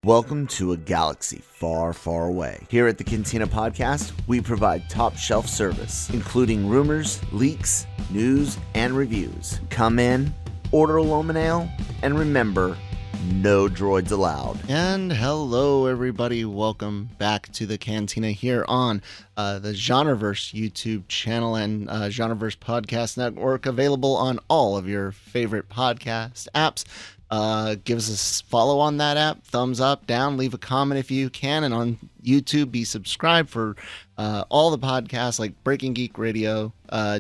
Welcome to a galaxy far, far away. Here at the Cantina Podcast, we provide top shelf service, including rumors, leaks, news, and reviews. Come in, order a Loman Ale, and remember, no droids allowed. And hello, everybody. Welcome back to the Cantina here on the GenreVerse YouTube channel and GenreVerse Podcast Network, available on all of your favorite podcast apps. Give us a follow on that app, thumbs up, down, leave a comment if you can, and on YouTube, be subscribed for all the podcasts like Breaking Geek Radio,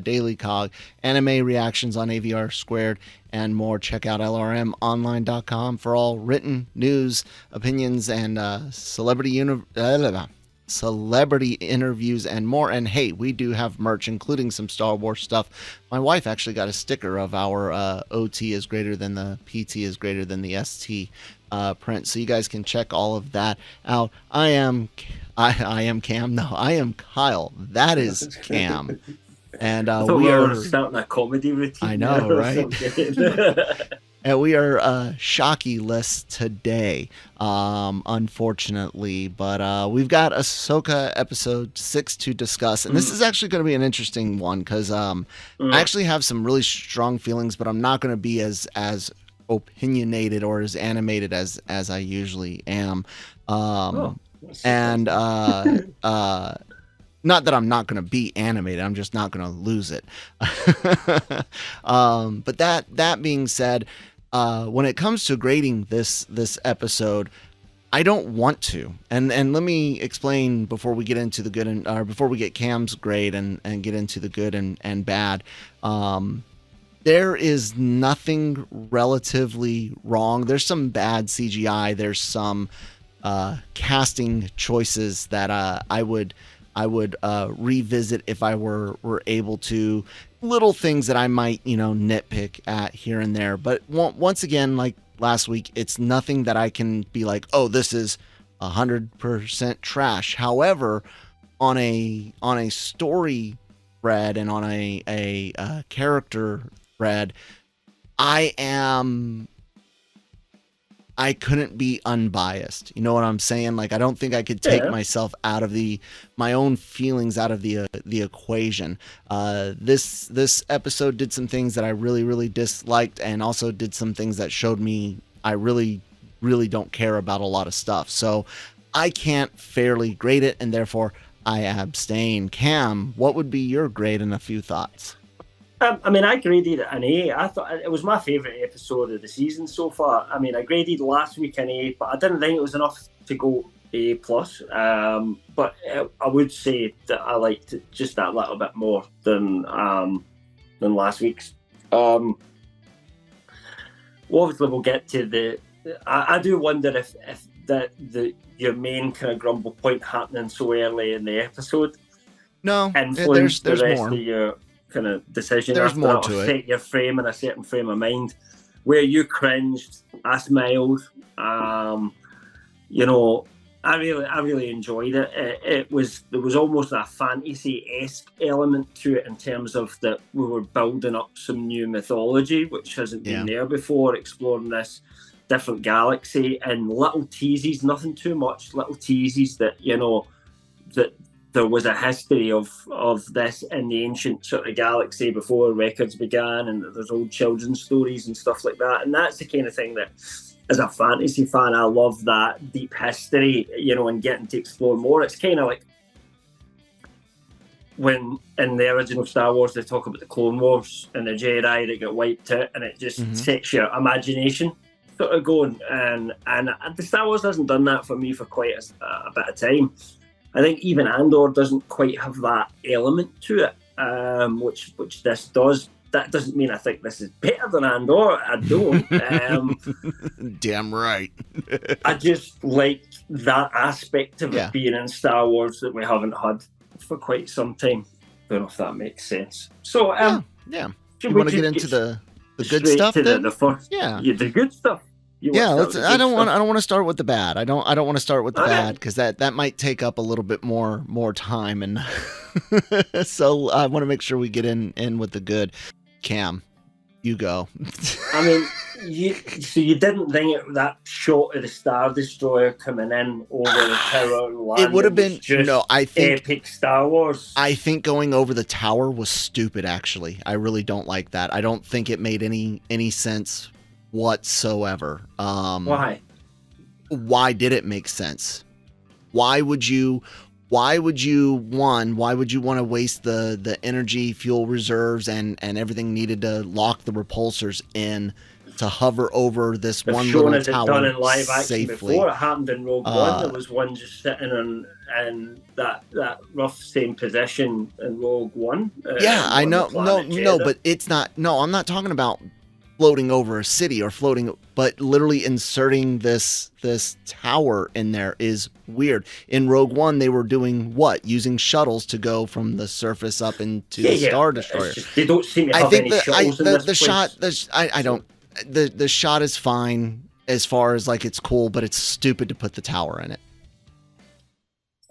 Daily Cog, anime reactions on AVR Squared, and more. Check out lrmonline.com for all written news, opinions, and celebrity interviews and more. And hey, we do have merch, including some Star Wars stuff. My wife actually got a sticker of our OT is greater than the PT is greater than the ST print, so you guys can check all of that out. I am Cam. No, I am Kyle. That is Cam. And we are starting a comedy routine. I know, right? And we are Shockey-less today, unfortunately. But we've got Ahsoka episode 6 to discuss. And this is actually going to be an interesting one because I actually have some really strong feelings, but I'm not going to be as opinionated or as animated as I usually am. Not that I'm not going to be animated, I'm just not going to lose it. But that being said, when it comes to grading this episode, I don't want to. And let me explain before we get into the good or before we get Cam's grade and get into the good and bad. There is nothing relatively wrong. There's some bad CGI. There's some casting choices that I would revisit if I were able to. Little things that I might, nitpick at here and there. But once again, like last week, it's nothing that I can be like, oh, this is 100% trash. However, on a story thread and on a character thread, I couldn't be unbiased. You know what I'm saying? Like, I don't think I could take myself out of my own feelings out of the equation. This episode did some things that I really, really disliked, and also did some things that showed me I really, really don't care about a lot of stuff. So I can't fairly grade it, and therefore I abstain. Cam, what would be your grade and a few thoughts? I graded it an A. I thought it was my favourite episode of the season so far. I mean, I graded last week an A, but I didn't think it was enough to go A+. But I would say that I liked it just that little bit more than last week's. Obviously, we'll get to I do wonder if your main kind of grumble point happening so early in the episode. No, influenced there's the rest more. Of your kind of decision. There's after more that, to or it. set your frame in a certain frame of mind. Where you cringed, I smiled. I really enjoyed it. There was almost a fantasy-esque element to it in terms of that we were building up some new mythology, which hasn't been there before, exploring this different galaxy, and little teases, nothing too much, little teases that, that there was a history of this in the ancient sort of galaxy before records began, and there's old children's stories and stuff like that. And that's the kind of thing that, as a fantasy fan, I love that deep history, and getting to explore more. It's kind of like when in the original Star Wars they talk about the Clone Wars and the Jedi that get wiped out, and it just sets your imagination sort of going. And the Star Wars hasn't done that for me for quite a bit of time. I think even Andor doesn't quite have that element to it, which this does. That doesn't mean I think this is better than Andor. I don't. Damn right. I just like that aspect of it being in Star Wars that we haven't had for quite some time. Don't know if that makes sense. So, You want to get into the good stuff then? The good stuff. Let's. I don't want to start with the bad. I don't want to start with the bad because that might take up a little bit more time, and so I want to make sure we get in with the good. Cam, you go. I mean, So you didn't think that shot of the Star Destroyer coming in over the tower and landing, it would have been just I think epic Star Wars? I think going over the tower was stupid. Actually, I really don't like that. I don't think it made any sense whatsoever. Why? Why did it make sense? Why would you want to waste the energy, fuel reserves, and everything needed to lock the repulsors in to hover over this They've one shown little it tower done in live action safely? before. It happened in Rogue One. There was one just sitting in that rough same position in Rogue One. Yeah, I know. No, Jeddah. but it's not. No, I'm not talking about floating over a city or floating, but literally inserting this tower in there is weird. In Rogue One, they were doing what? Using shuttles to go from the surface up into the Star Destroyer. Just, they don't seem to have any shuttles in this the place. shot. I don't. The shot is fine as far as like it's cool, but it's stupid to put the tower in it.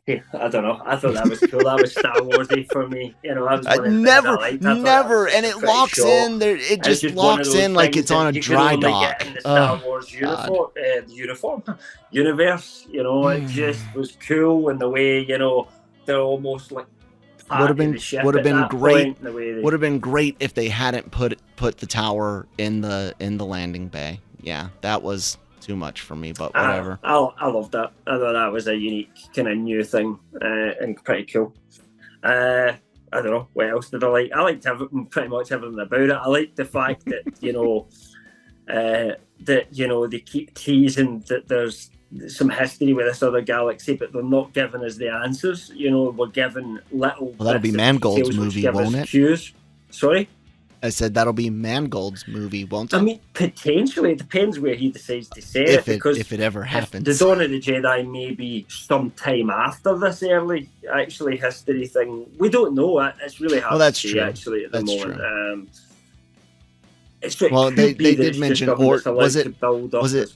Yeah, I don't know. I thought that was cool. That was Star Warsy for me. You know, I was never, and it locks in there. It just locks in like it's on a dry dock. In the Star Wars universe. You know, it just was cool in the way, you know, they're almost like would have been great. Would have been great if they hadn't put the tower in the landing bay. Yeah, that was too much for me, but whatever. I loved that. I thought that was a unique kind of new thing and pretty cool. I don't know, what else did I like? I liked pretty much everything about it. I liked the fact that, you know, they keep teasing that there's some history with this other galaxy, but they're not giving us the answers. You know, we're given little. Well, that'll be Mangold's movie, won't it? Cues. Sorry? I said that'll be Mangold's movie, won't it? I mean, potentially. It depends where he decides to say it. Because if it ever happens. The Dawn of the Jedi may be some time after this early, actually, history thing. We don't know. It's really hard to see, actually, at the moment. Well, they did mention, was it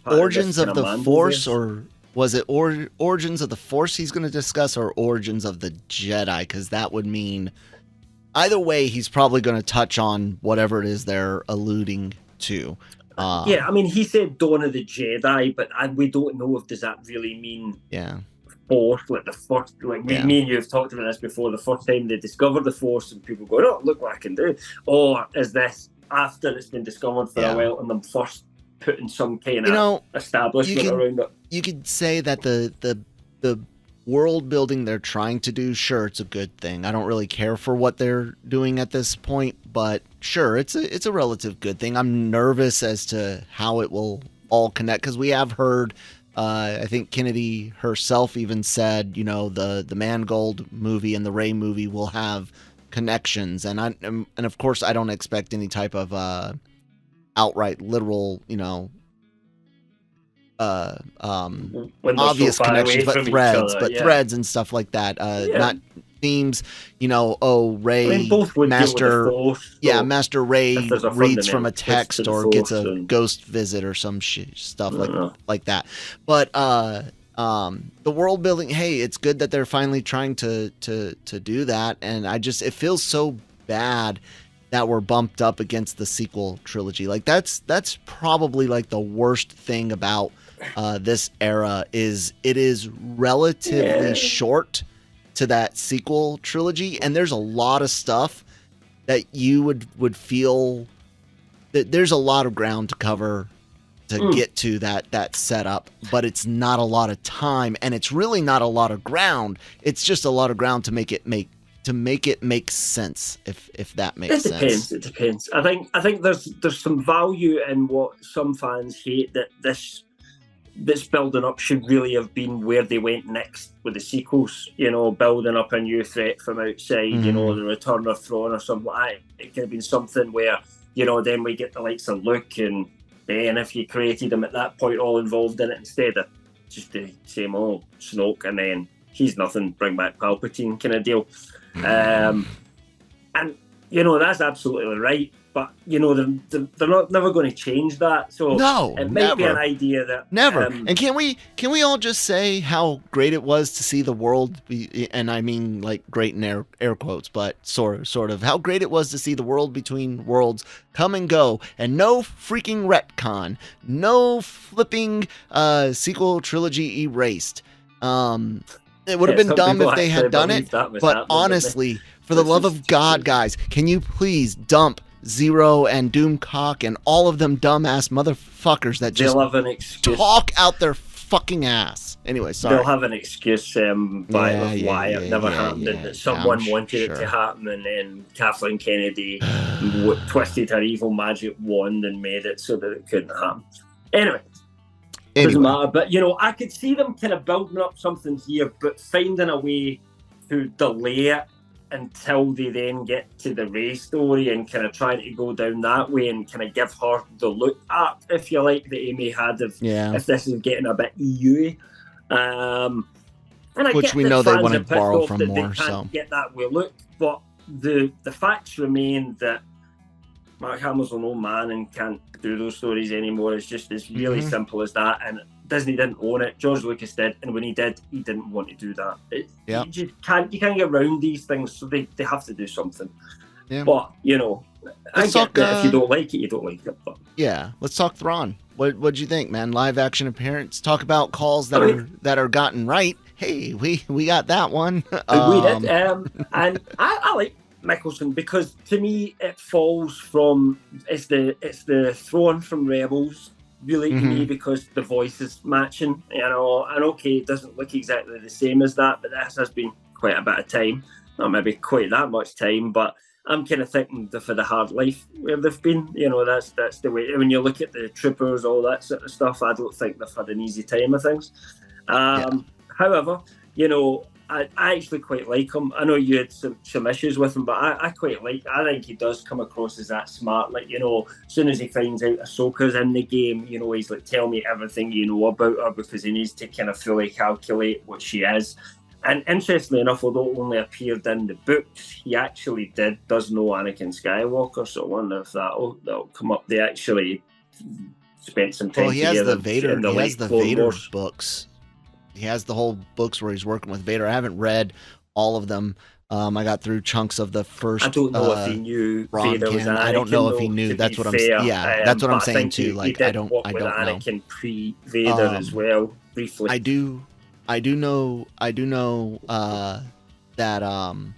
Origins of the Force, or was it Origins of the Force he's going to discuss, or Origins of the Jedi? Because that would mean either way, he's probably going to touch on whatever it is they're alluding to. Yeah, I mean, he said Dawn of the Jedi, but we don't know if does that really mean Force, like the first, like me and you have talked about this before, the first time they discovered the Force and people go, oh, look what I can do. Or is this after it's been discovered for a while and them first putting some kind of establishment around it? You could say that the world building they're trying to do, sure, it's a good thing. I don't really care for what they're doing at this point, but sure, it's a relative good thing. I'm nervous as to how it will all connect, because we have heard, I think Kennedy herself even said, you know, the Mangold movie and the Rey movie will have connections, and of course I don't expect any type of outright literal, you know, obvious so connections, but threads and stuff like that. Not themes, you know. Oh, Rey, Master Rey reads from a text or gets a ghost visit or some stuff like that. But the world building, hey, it's good that they're finally trying to do that, and it feels so bad that we're bumped up against the sequel trilogy. Like that's probably like the worst thing about this era is it is relatively short to that sequel trilogy, and there's a lot of stuff that you would feel that there's a lot of ground to cover to get to that setup, but it's not a lot of time, and it's really not a lot of ground. It's just a lot of ground to make it make sense, if that makes sense. It depends. I think there's some value in what some fans hate, that this building up should really have been where they went next with the sequels, you know, building up a new threat from outside, you know, the return of Thrawn or something like that. It could have been something where, you know, then we get the likes of Luke, and then if you created them at that point all involved in it, instead of just the same old Snoke and then he's nothing, bring back Palpatine kind of deal. And, you know, that's absolutely right. but they're not never going to change that. So no, it might be never. an idea that Never. And can we all just say how great it was to see the world be, and I mean like great in air quotes, but sort of how great it was to see the world between worlds come and go, and no freaking retcon, no flipping sequel trilogy erased. It would have been dumb if they had done it, but honestly, for the love of God, guys, can you please dump Zero and Doomcock and all of them dumbass motherfuckers that just talk out their fucking ass. Anyway, sorry. They'll have an excuse why it never happened, and that someone wanted it to happen, and then Kathleen Kennedy twisted her evil magic wand and made it so that it couldn't happen. Anyway. Doesn't matter, but I could see them kind of building up something here, but finding a way to delay it until they then get to the Rey story and kind of trying to go down that way and kind of give her the look up, if you like, that Amy had if this is getting a bit EU. Which we know they want to borrow from more. They can't get that way look, but the facts remain that Mark Hamill's an old man and can't do those stories anymore. It's really simple as that. And Disney didn't own it. George Lucas did, and when he did, he didn't want to do that. You just can't get around these things, so they have to do something. Yeah. But I get that if you don't like it, you don't like it. But yeah, let's talk Thrawn. What'd you think, man? Live action appearance. Talk about calls that are gotten right. Hey, we got that one. We did, and I like Mickelson because to me it falls from it's the Thrawn from Rebels really to me, because the voice is matching, and okay, it doesn't look exactly the same as that, but this has been quite a bit of time, not maybe quite that much time, but I'm kind of thinking for the hard life where they've been, that's the way. When you look at the troopers, all that sort of stuff, I don't think they've had an easy time of things. However, I actually quite like him. I know you had some issues with him, but I quite like. I think he does come across as that smart. Like, as soon as he finds out Ahsoka's in the game, he's like, tell me everything you know about her, because he needs to kind of fully calculate what she is. And interestingly enough, although it only appeared in the books, he actually does know Anakin Skywalker. So I wonder if that'll come up. They actually spent some time he has together. The Vader. He has the Vader books. He has the whole books where he's working with Vader. I haven't read all of them. I got through chunks of the first. I don't know if he knew Vader was Anakin. I don't know if he knew. That's what I'm saying. Yeah, that's what I'm saying too. Like I don't know. Anakin pre-Vader as well. Briefly, I do know that and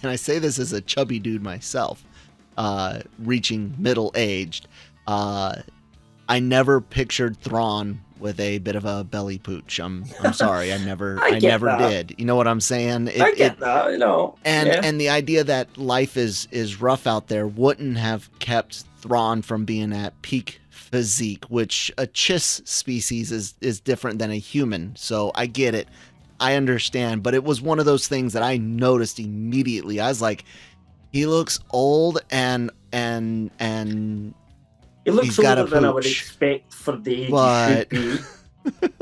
I say this as a chubby dude myself, reaching middle aged. I never pictured Thrawn with a bit of a belly pooch. I'm sorry, I never did. You know what I'm saying? I get that, And the idea that life is rough out there wouldn't have kept Thrawn from being at peak physique, which a Chiss species is different than a human. So I get it. I understand. But it was one of those things that I noticed immediately. I was like, he looks old and he looks older than I would expect for the age he should be.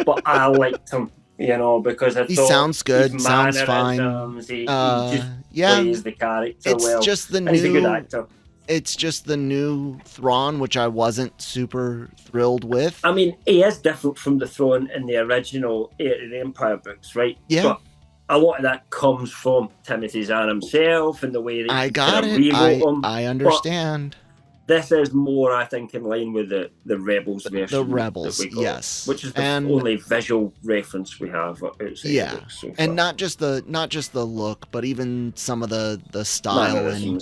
But I liked him, because I thought he sounds good, sounds fine. He just plays the character well. He's a good actor. It's just the new Thrawn, which I wasn't super thrilled with. I mean, he is different from the Thrawn in the original Heir to the Empire books, right? Yeah. But a lot of that comes from Timothy Zahn himself and the way that I got it. I understand. But this is more, I think, in line with the Rebels version. The Rebels, that we got, yes, which is the only visual reference we have outside the books so far. And not just the look, but even some of the style and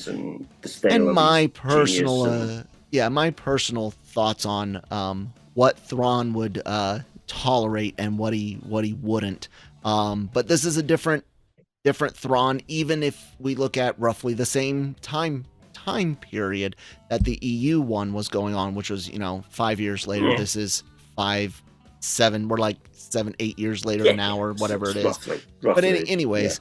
the style and my personal my personal thoughts on what Thrawn would tolerate and what he wouldn't. But this is a different Thrawn, even if we look at roughly the same time period that the EU one was going on, which was 5 years later. Yeah. This is 5, 7. We're like 7, 8 years later now, or whatever it is. Roughly, but anyways,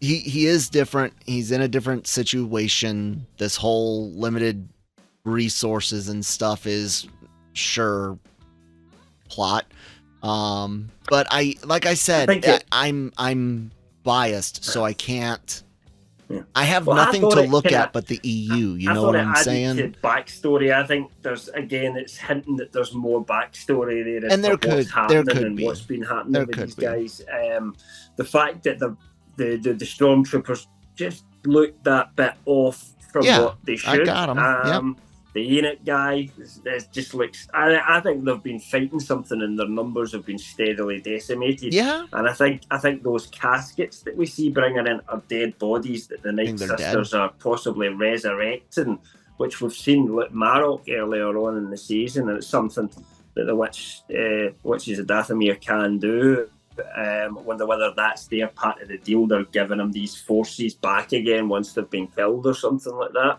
he is different. He's in a different situation. This whole limited resources and stuff is plot. But like I said, I'm biased, so I can't. Yeah. I have nothing to look at but the EU. You know what I'm saying? To backstory, I think it's hinting that there's more backstory there, and there could be what's been happening with these guys. The fact that the stormtroopers just looked that bit off from what they should. I got them. The Enoch guy just looks. I think they've been fighting something, and their numbers have been steadily decimated. Yeah, and I think those caskets that we see bringing in are dead bodies that the Night Sisters are possibly resurrecting, which we've seen with Marok earlier on in the season, and it's something that the witches of Dathomir can do. Wonder whether that's their part of the deal. They're giving them these forces back again once they've been killed or something like that.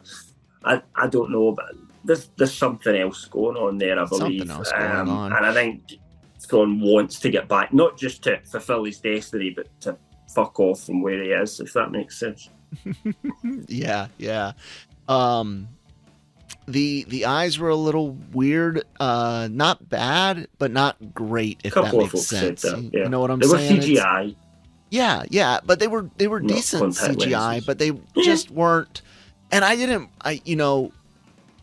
I don't know, but there's something else going on there, I believe. Something else going on. And I think Thrawn wants to get back, not just to fulfill his destiny, but to fuck off from where he is, if that makes sense. Yeah. The eyes were a little weird, not bad, but not great, if that makes sense. You know what I'm saying? They were CGI. Yeah, but they were decent CGI, lenses. But they just weren't. And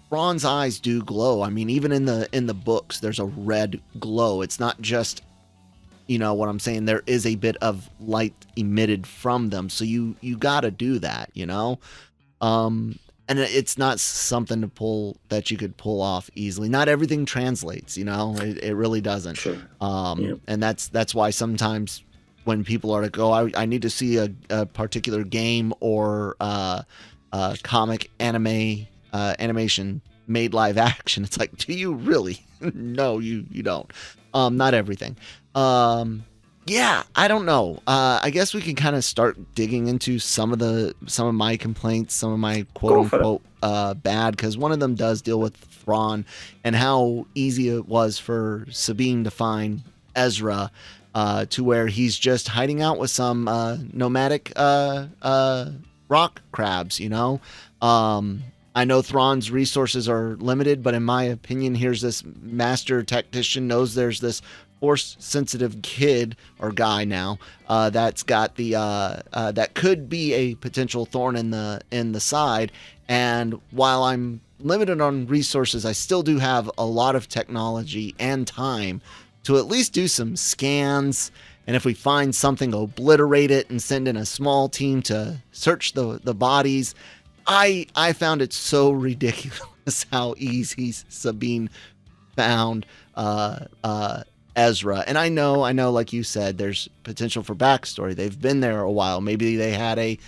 Thrawn's eyes do glow. I mean, even in the books, there's a red glow. It's not just, what I'm saying. There is a bit of light emitted from them, so you got to do that, And it's not something that you could pull off easily. Not everything translates, It really doesn't. Sure. And that's why sometimes when people are like, "Oh, I need to see a particular game or comic animation made live action," it's like, do you really? No, you don't. Not everything. Yeah, I don't know. I guess we can kind of start digging into some of my complaints, some of my quote unquote bad, because one of them does deal with Thrawn and how easy it was for Sabine to find Ezra, to where he's just hiding out with some nomadic rock crabs, I know Thrawn's resources are limited, but in my opinion, here's this master tactician knows there's this force-sensitive kid or guy now that's got the that could be a potential thorn in the side. And while I'm limited on resources, I still do have a lot of technology and time to at least do some scans. And if we find something, obliterate it and send in a small team to search the bodies. I found it so ridiculous how easy Sabine found Ezra. And I know, like you said, there's potential for backstory. They've been there a while. Maybe they had a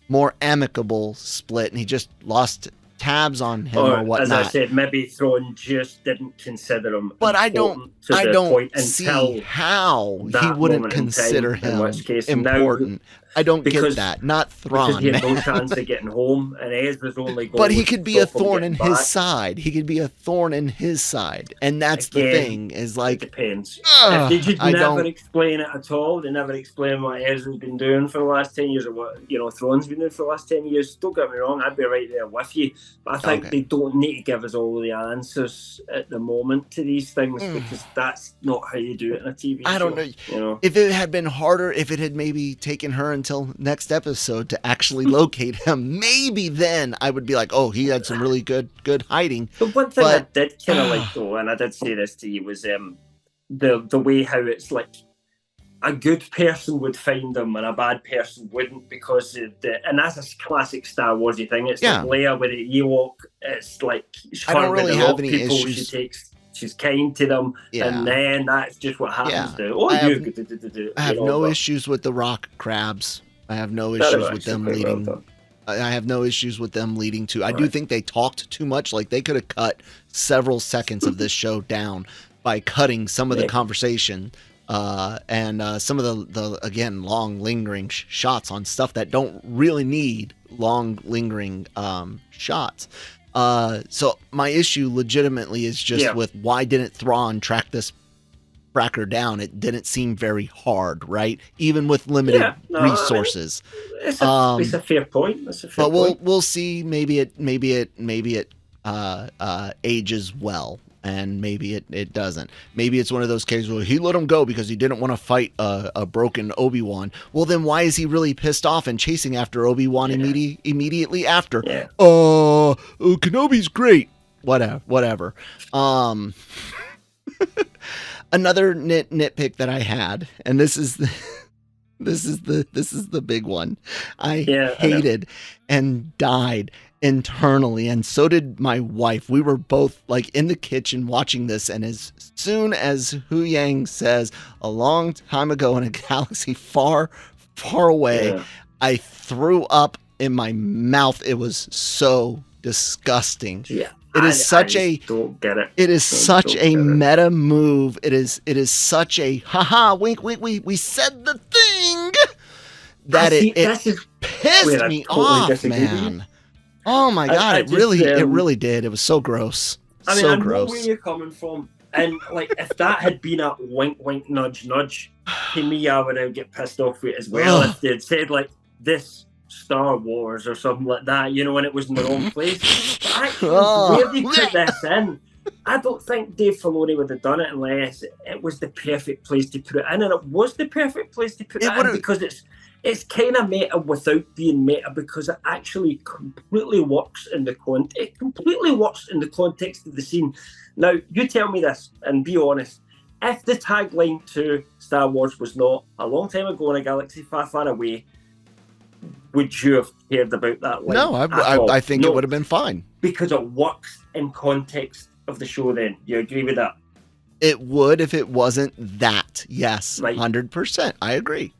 more amicable split and he just lost tabs on him or whatnot. As I said, maybe Thrawn just didn't consider him. But I don't see how he wouldn't consider him important. I don't get that. Not Thrawn. Because he had no chance of getting home, and Ezra's only goal. But he could be a thorn in his side. He could be a thorn in his side, and that's the thing. Is like, it depends. If they just never explain it at all, they never explain what Ezra's been doing for the last 10 years, or what Thrawn's been doing for the last 10 years. Don't get me wrong, I'd be right there with you. But I think they don't need to give us all the answers at the moment to these things, because that's not how you do it in a TV show. I don't know. If it had been harder, if it had maybe taken her until next episode to actually locate him, maybe then I would be like, oh, he had some really good hiding. The one thing I did kind of like, though, and I did say this to you, was the way how it's like a good person would find him and a bad person wouldn't, because and that's a classic Star Warsy thing. It's like Leia with the Ewok. It's like I don't really have any people issues. She's kind to them, and then that's just what happens. I have no issues with the rock crabs. I have no issues with them leading. I have no issues with them leading to. I do think they talked too much. Like, they could have cut several seconds of this show down by cutting some of the conversation and some of the again, long lingering shots on stuff that don't really need long lingering shots. So my issue legitimately is just with why didn't Thrawn track this fracker down? It didn't seem very hard, right? Even with limited resources. It's a fair point. That's a fair point. We'll see. Maybe it ages well, and maybe it doesn't. Maybe it's one of those cases where he let him go because he didn't want to fight a broken Obi-Wan. Well, then why is he really pissed off and chasing after Obi-Wan immediately after? Yeah. Kenobi's great. Whatever. Another nitpick that I had, and this is the big one. I hated and died internally, and so did my wife. We were both like in the kitchen watching this, and as soon as Hu Yang says a long time ago in a galaxy far, far away, I threw up in my mouth. It was so disgusting. Yeah. It is don't get it. It is such a meta move. It is such a haha wink wink. We said the thing that it pissed me off, man. Oh my god, it really did. It was so gross. I mean, so I gross. know where you're coming from, and like if that had been a wink wink nudge nudge to me, I would have get pissed off with it as well. If they'd said like this Star Wars or something like that, you know, when it was in the wrong place. But actually, where they put this in, I don't think Dave Filoni would have done it unless it was the perfect place to put it in, and it was the perfect place to put it in because it's kind of meta without being meta, because it actually completely works in the It completely works in the context of the scene. Now, you tell me this and be honest. If the tagline to Star Wars was not a long time ago in a galaxy far, far away, would you have cared about that line? No, I think it would have been fine. Because it works in context of the show then. You agree with that? It would if it wasn't that. Yes, right. 100%. I agree.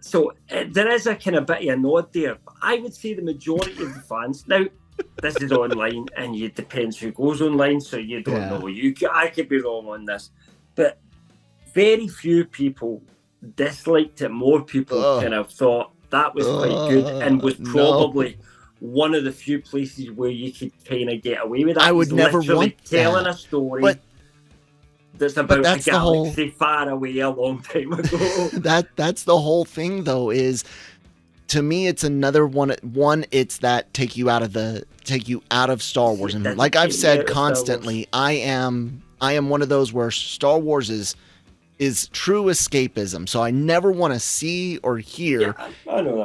So there is a kind of bit of a nod there. But I would say the majority of the fans... Now, this is online, and it depends who goes online, so you don't know. I could be wrong on this. But very few people disliked it. More people kind of thought that was quite good and was probably one of the few places where you could kind of get away with that. I would never want telling that. A story that's about a galaxy far away a long time ago. That's the whole thing, though, is to me it's another one. It's that take you out of Star Wars, and like I've said constantly, I am one of those where Star Wars is true escapism. So I never want to see or hear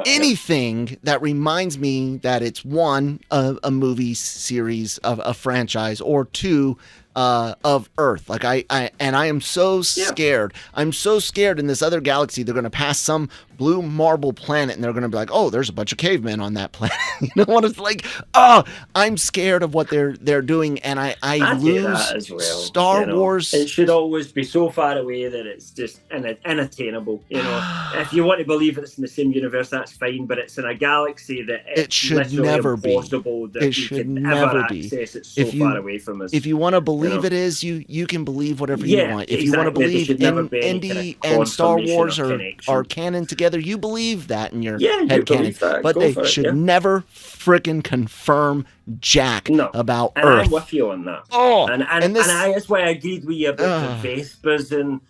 anything that reminds me that it's one, a movie series of a franchise, or two, of Earth. Like I am so scared. I'm so scared in this other galaxy they're going to pass some blue marble planet and they're going to be like, oh, there's a bunch of cavemen on that planet. You know what it's like? Oh, I'm scared of what they're doing, and I lose as well. Star Wars. It should always be so far away that it's just unattainable. You know, if you want to believe it's in the same universe, that's fine. But it's in a galaxy that it should never be. That it should never be. Access it so far away from us. If you want to believe it is, you can believe whatever you want. If you want to believe Indy and Star Wars are canon together, you believe that in your head canon. But they should never frickin' confirm jack about and Earth. I'm with you on that. That's why I agreed with you about the Vespers and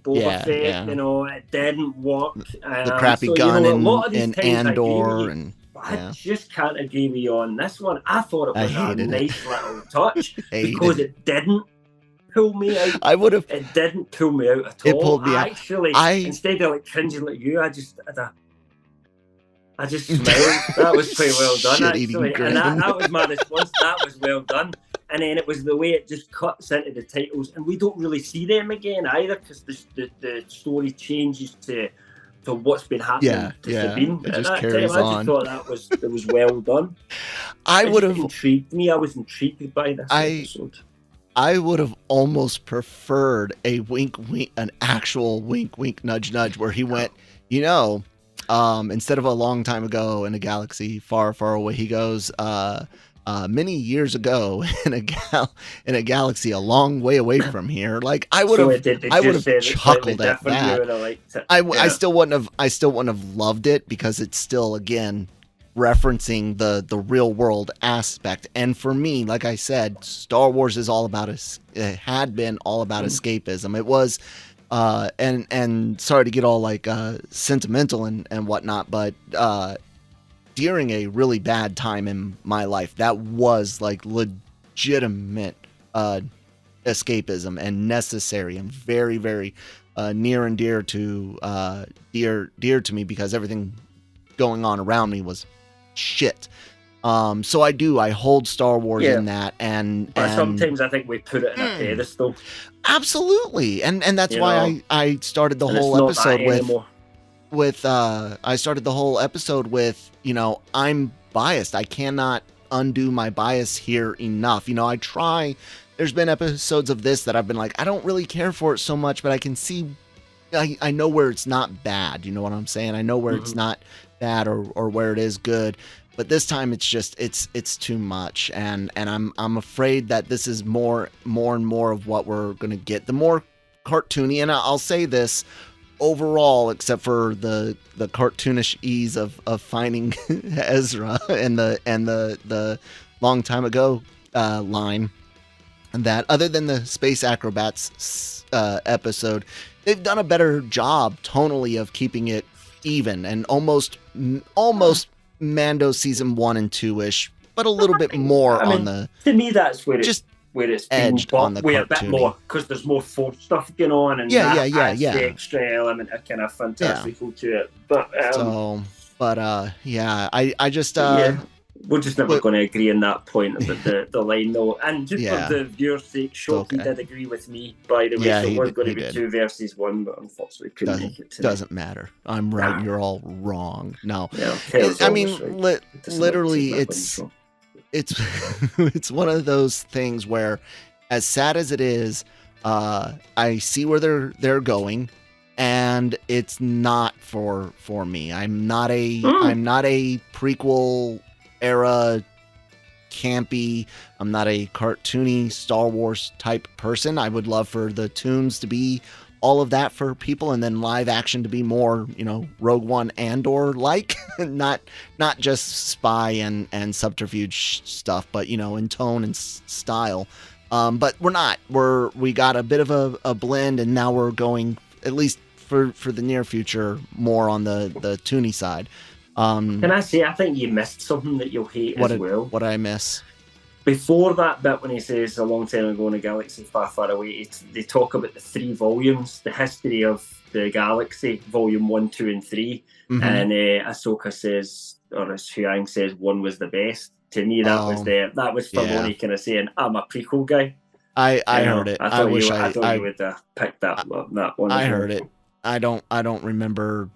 Boba Fett. You know, it didn't work. The crappy gun in Andor and. I just can't agree with you on this one. I thought it was a nice little touch because it didn't pull me out. It didn't pull me out at all. It pulled me out. Actually, instead of like cringing like you, I just smiled. That was pretty well done, actually. And that was my response. That was well done. And then it was the way it just cuts into the titles, and we don't really see them again either, because the story changes to what's been happening to Sabine. It just at that carries time. on. I just thought that was well done. It intrigued me. I was intrigued by this episode. I would have almost preferred a wink, an actual wink, nudge, where he went, instead of a long time ago in a galaxy far, far away, he goes, many years ago in a galaxy a long way away from here. Like I would have chuckled at that. I still wouldn't have loved it, because it's still, again, referencing the real world aspect. And for me, like I said, Star Wars is all about it had been all about escapism. It was and sorry to get all like sentimental and whatnot, but during a really bad time in my life, that was like legitimate escapism and necessary and very, very near and dear to me, because everything going on around me was shit. So I hold Star Wars in that, and sometimes I think we put it in a pedestal. Absolutely, and that's why I started the whole episode with I started the whole episode with, I'm biased. I cannot undo my bias here enough. I try. There's been episodes of this that I've been like, I don't really care for it so much, but I can see, I know where it's not bad. You know what I'm saying? I know where it's not bad or where it is good. But this time it's just, it's too much. And I'm afraid that this is more and more of what we're going to get. The more cartoony, and I'll say this overall, except for the cartoonish ease of finding Ezra and the long time ago line, that other than the Space Acrobats episode, they've done a better job tonally of keeping it even and almost Mando season 1 and 2-ish, but a little bit more on the. To me, that's where just where it's edged on the way a bit cartoony. more, because there's more Force stuff going on, and Yeah. the extra element of kind of fantastical to it. But I just we're just never going to agree on that point about the line, though. And just for the viewers' sake, Shockey did agree with me, by the way. So it was going to be 2 versus 1, but unfortunately couldn't make it today. Doesn't matter. I'm right. You're all wrong. No, I mean, literally, it's one of those things where, as sad as it is, I see where they're going, and it's not for me. I'm not a prequel era campy. I'm not a cartoony Star Wars type person. I would love for the tunes to be all of that for people, and then live action to be more, Rogue One Andor like, not just spy and subterfuge stuff, but in tone and style. But we're not. We got a bit of a blend, and now we're going, at least for the near future, more on the toony side. Can I say, I think you missed something that you'll hate as well. What did I miss? Before that bit, when he says a long time ago in a galaxy far, far away, they talk about the 3 volumes, the history of the galaxy, volume 1, 2, and 3. And Ahsoka says, or as Huyang says, 1 was the best. To me, that was Filoni kind of saying, I'm a prequel guy. I heard it. I wish I thought you would have picked that one. I heard it. I don't remember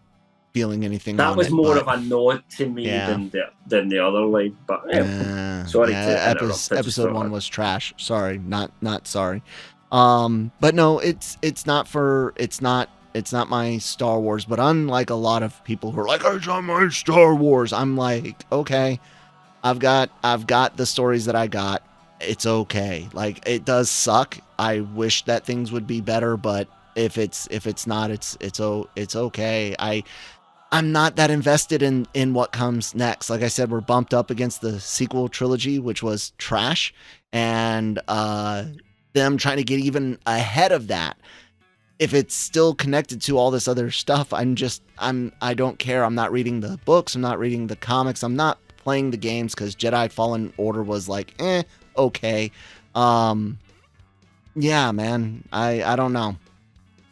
feeling anything. That on was it, more but of a nod to me than the other line. But sorry to interrupt. Episode 1 was trash. Sorry, not sorry. But no, it's not my Star Wars. But unlike a lot of people who are like, it's not my Star Wars, I'm like, okay, I've got the stories that I got. It's okay. Like, it does suck. I wish that things would be better, but if it's not, it's okay. I'm not that invested in what comes next. Like I said, we're bumped up against the sequel trilogy, which was trash, and them trying to get even ahead of that. If it's still connected to all this other stuff, I don't care. I'm not reading the books. I'm not reading the comics. I'm not playing the games, because Jedi Fallen Order was like, okay. Yeah, man. I don't know.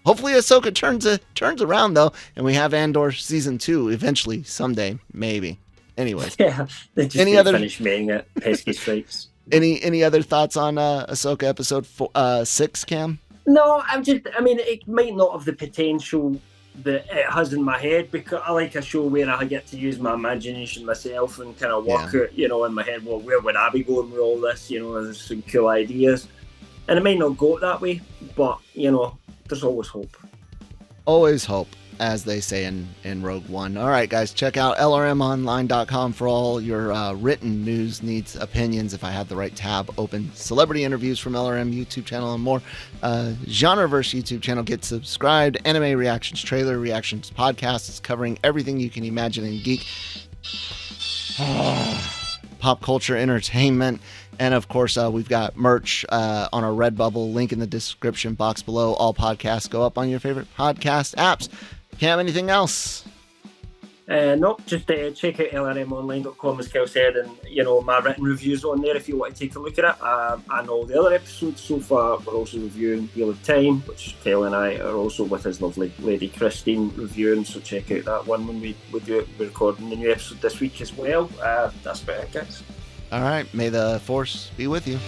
Hopefully Ahsoka turns around, though, and we have Andor season 2 eventually, someday, maybe. Anyways. Yeah, they just finish making it. Pesky stripes. Any other thoughts on Ahsoka episode 6, Cam? No, it might not have the potential that it has in my head, because I like a show where I get to use my imagination myself and kind of work out, in my head, well, where would I be going with all this? There's some cool ideas. And it might not go that way, but, there's always hope. Always hope, as they say in Rogue One. All right, guys, check out lrmonline.com for all your written news, needs, opinions, if I have the right tab open. Celebrity interviews from LRM YouTube channel and more. GenreVerse YouTube channel. Get subscribed. Anime reactions, trailer reactions, podcasts covering everything you can imagine in geek. Pop culture, entertainment. And of course, we've got merch on our Redbubble, link in the description box below. All podcasts go up on your favorite podcast apps. Cam, anything else? No, just check out lrmonline.com, as Kel said, and my written reviews on there if you want to take a look at it. And all the other episodes so far, we're also reviewing Wheel of Time, which Kel and I are also with his lovely lady Christine reviewing, so check out that one when we do it. We're recording the new episode this week as well. That's about it, guys. All right, may the Force be with you.